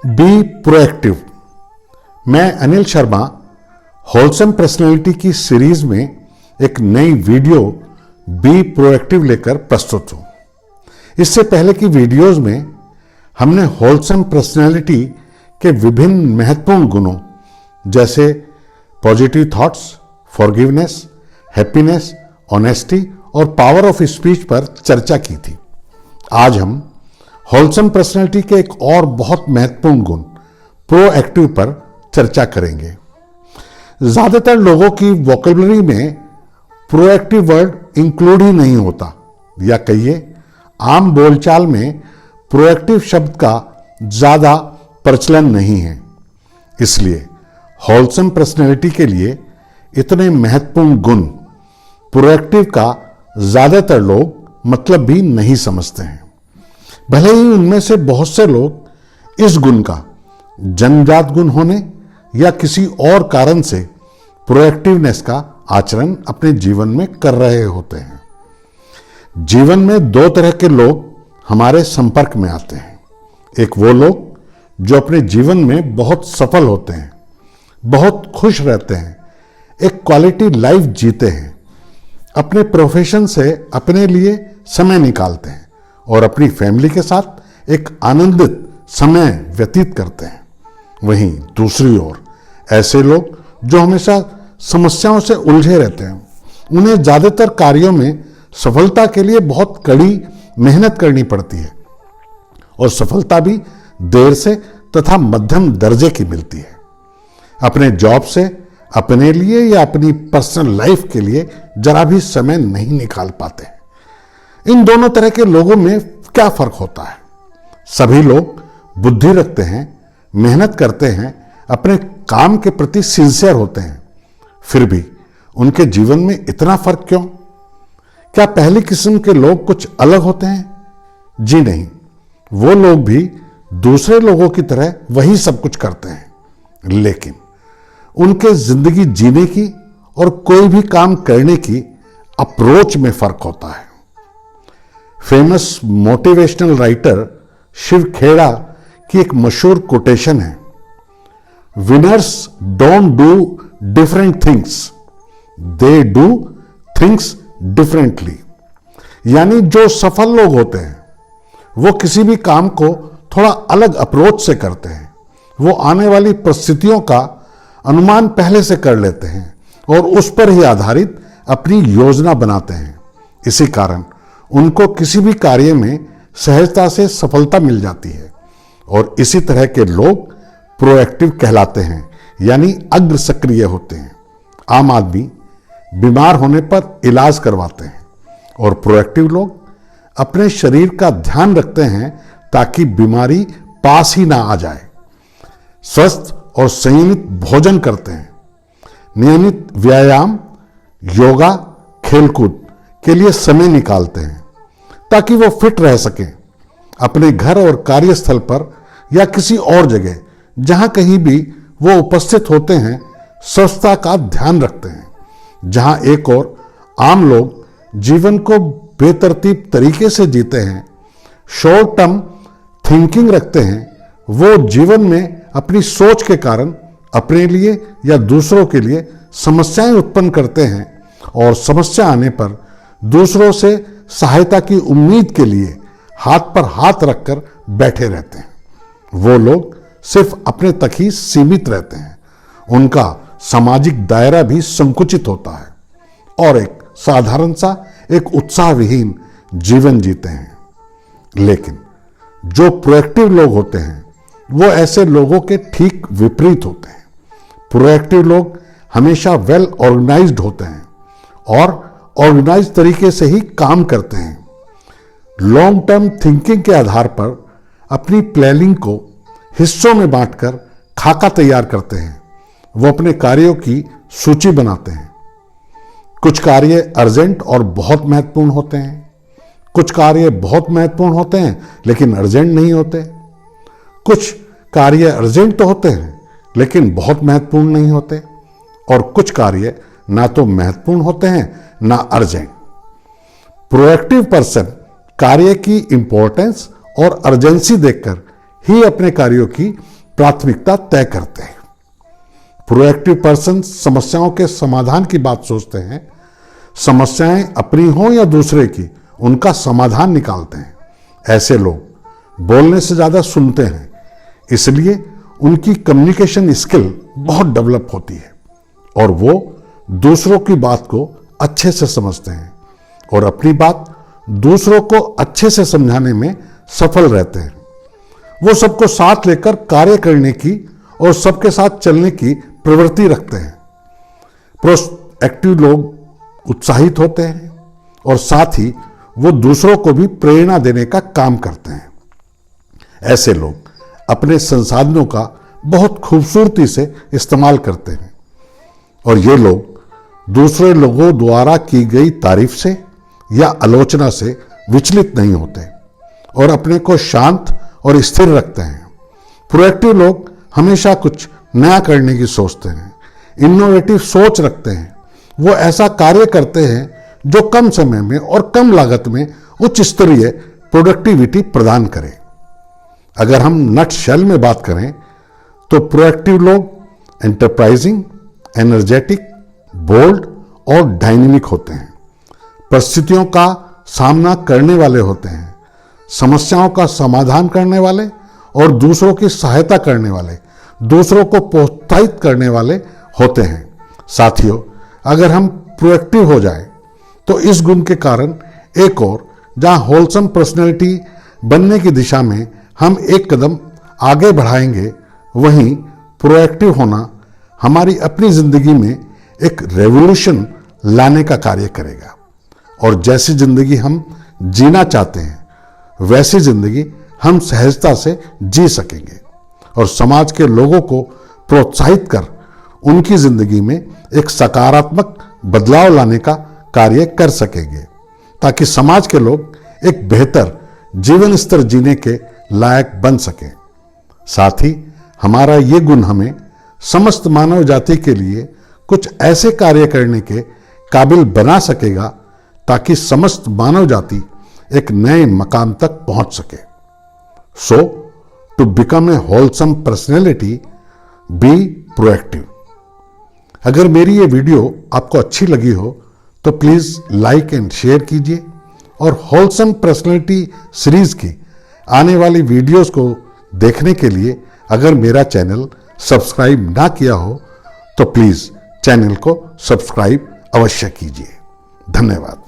Be proactive. मैं Anil Sharma wholesome personality की series में एक नई वीडियो बी प्रोएक्टिव लेकर प्रस्तुत हूं। इससे पहले की वीडियोस में हमने होलसम पर्सनैलिटी के विभिन्न महत्वपूर्ण गुणों जैसे positive thoughts, forgiveness, happiness, honesty और पावर ऑफ स्पीच पर चर्चा की थी। आज हम होलसम पर्सनैलिटी के एक और बहुत महत्वपूर्ण गुण प्रोएक्टिव पर चर्चा करेंगे। ज्यादातर लोगों की वोकैबुलरी में प्रोएक्टिव वर्ड इंक्लूड ही नहीं होता, या कहिए आम बोलचाल में प्रोएक्टिव शब्द का ज्यादा प्रचलन नहीं है। इसलिए होलसम पर्सनैलिटी के लिए इतने महत्वपूर्ण गुण प्रोएक्टिव का ज्यादातर लोग मतलब भी नहीं समझते हैं। भले ही उनमें से बहुत से लोग इस गुण का जन्मजात गुण होने या किसी और कारण से प्रोएक्टिवनेस का आचरण अपने जीवन में कर रहे होते हैं। जीवन में दो तरह के लोग हमारे संपर्क में आते हैं। एक वो लोग जो अपने जीवन में बहुत सफल होते हैं, बहुत खुश रहते हैं, एक क्वालिटी लाइफ जीते हैं, अपने प्रोफेशन से अपने लिए समय निकालते हैं और अपनी फैमिली के साथ एक आनंदित समय व्यतीत करते हैं। वहीं दूसरी ओर ऐसे लोग जो हमेशा समस्याओं से उलझे रहते हैं, उन्हें ज्यादातर कार्यों में सफलता के लिए बहुत कड़ी मेहनत करनी पड़ती है और सफलता भी देर से तथा मध्यम दर्जे की मिलती है। अपने जॉब से अपने लिए या अपनी पर्सनल लाइफ के लिए जरा भी समय नहीं निकाल पाते। इन दोनों तरह के लोगों में क्या फर्क होता है? सभी लोग बुद्धि रखते हैं, मेहनत करते हैं, अपने काम के प्रति सिंसियर होते हैं, फिर भी उनके जीवन में इतना फर्क क्यों? क्या पहली किस्म के लोग कुछ अलग होते हैं? जी नहीं, वो लोग भी दूसरे लोगों की तरह वही सब कुछ करते हैं, लेकिन उनके जिंदगी जीने की और कोई भी काम करने की अप्रोच में फर्क होता है। Famous motivational writer Shiv Khera की एक मशहूर कोटेशन है, winners don't do different things, they do things differently. यानी जो सफल लोग होते हैं वो किसी भी काम को थोड़ा अलग अप्रोच से करते हैं। वो आने वाली परिस्थितियों का अनुमान पहले से कर लेते हैं और उस पर ही आधारित अपनी योजना बनाते हैं। इसी कारण उनको किसी भी कार्य में सहजता से सफलता मिल जाती है और इसी तरह के लोग प्रोएक्टिव कहलाते हैं, यानी अग्र सक्रिय होते हैं। आम आदमी बीमार होने पर इलाज करवाते हैं और प्रोएक्टिव लोग अपने शरीर का ध्यान रखते हैं ताकि बीमारी पास ही ना आ जाए। स्वस्थ और संयमित भोजन करते हैं, नियमित व्यायाम, योगा, खेलकूद के लिए समय निकालते हैं ताकि वो फिट रह सकें। अपने घर और कार्यस्थल पर या किसी और जगह जहां कहीं भी वो उपस्थित होते हैं, स्वच्छता का ध्यान रखते हैं। जहां एक और आम लोग जीवन को बेतरतीब तरीके से जीते हैं, शॉर्ट टर्म थिंकिंग रखते हैं, वो जीवन में अपनी सोच के कारण अपने लिए या दूसरों के लिए समस्याएं उत्पन्न करते हैं और समस्या आने पर दूसरों से सहायता की उम्मीद के लिए हाथ पर हाथ रखकर बैठे रहते हैं। वो लोग सिर्फ अपने तक ही सीमित रहते हैं, उनका सामाजिक दायरा भी संकुचित होता है और एक साधारण सा एक उत्साहविहीन जीवन जीते हैं। लेकिन जो प्रोएक्टिव लोग होते हैं वो ऐसे लोगों के ठीक विपरीत होते हैं। प्रोएक्टिव लोग हमेशा वेल ऑर्गेनाइज्ड होते हैं और ऑर्गेनाइज तरीके से ही काम करते हैं। लॉन्ग टर्म थिंकिंग के आधार पर अपनी प्लानिंग को हिस्सों में बांटकर खाका तैयार करते हैं। वो अपने कार्यों की सूची बनाते हैं। कुछ कार्य अर्जेंट और बहुत महत्वपूर्ण होते हैं, कुछ कार्य बहुत महत्वपूर्ण होते हैं लेकिन अर्जेंट नहीं होते। कुछ कार्य अर्जेंट तो होते हैं लेकिन बहुत महत्वपूर्ण नहीं होते, और कुछ कार्य ना तो महत्वपूर्ण होते हैं ना अर्जेंट। प्रोएक्टिव पर्सन कार्य की इंपॉर्टेंस और अर्जेंसी देखकर ही अपने कार्यों की प्राथमिकता तय करते हैं। प्रोएक्टिव पर्सन समस्याओं के समाधान की बात सोचते हैं। समस्याएं अपनी हो या दूसरे की, उनका समाधान निकालते हैं। ऐसे लोग बोलने से ज्यादा सुनते हैं, इसलिए उनकी कम्युनिकेशन स्किल बहुत डेवलप होती है और वो दूसरों की बात को अच्छे से समझते हैं और अपनी बात दूसरों को अच्छे से समझाने में सफल रहते हैं। वो सबको साथ लेकर कार्य करने की और सबके साथ चलने की प्रवृत्ति रखते हैं। प्रोएक्टिव लोग उत्साहित होते हैं और साथ ही वो दूसरों को भी प्रेरणा देने का काम करते हैं। ऐसे लोग अपने संसाधनों का बहुत खूबसूरती से इस्तेमाल करते हैं और ये लोग दूसरे लोगों द्वारा की गई तारीफ से या आलोचना से विचलित नहीं होते और अपने को शांत और स्थिर रखते हैं। प्रोएक्टिव लोग हमेशा कुछ नया करने की सोचते हैं, इनोवेटिव सोच रखते हैं। वो ऐसा कार्य करते हैं जो कम समय में और कम लागत में उच्च स्तरीय प्रोडक्टिविटी प्रदान करे। अगर हम नट शेल में बात करें तो प्रोएक्टिव लोग एंटरप्राइजिंग, एनर्जेटिक, बोल्ड और डायनेमिक होते हैं। परिस्थितियों का सामना करने वाले होते हैं, समस्याओं का समाधान करने वाले और दूसरों की सहायता करने वाले, दूसरों को प्रोत्साहित करने वाले होते हैं। साथियों, अगर हम प्रोएक्टिव हो जाए तो इस गुण के कारण एक और जहां होलसम पर्सनैलिटी बनने की दिशा में हम एक कदम आगे बढ़ाएंगे, वहीं प्रोएक्टिव होना हमारी अपनी जिंदगी में एक रेवोल्यूशन लाने का कार्य करेगा और जैसी जिंदगी हम जीना चाहते हैं वैसी जिंदगी हम सहजता से जी सकेंगे और समाज के लोगों को प्रोत्साहित कर उनकी जिंदगी में एक सकारात्मक बदलाव लाने का कार्य कर सकेंगे, ताकि समाज के लोग एक बेहतर जीवन स्तर जीने के लायक बन सकें। साथ ही हमारा ये गुण हमें समस्त मानव जाति के लिए कुछ ऐसे कार्य करने के काबिल बना सकेगा ताकि समस्त मानव जाति एक नए मकाम तक पहुंच सके। So to become a wholesome personality, be proactive. अगर मेरी ये वीडियो आपको अच्छी लगी हो तो प्लीज लाइक एंड शेयर कीजिए और होलसम पर्सनैलिटी सीरीज की आने वाली वीडियोस को देखने के लिए अगर मेरा चैनल सब्सक्राइब ना किया हो तो प्लीज चैनल को सब्सक्राइब अवश्य कीजिए। धन्यवाद।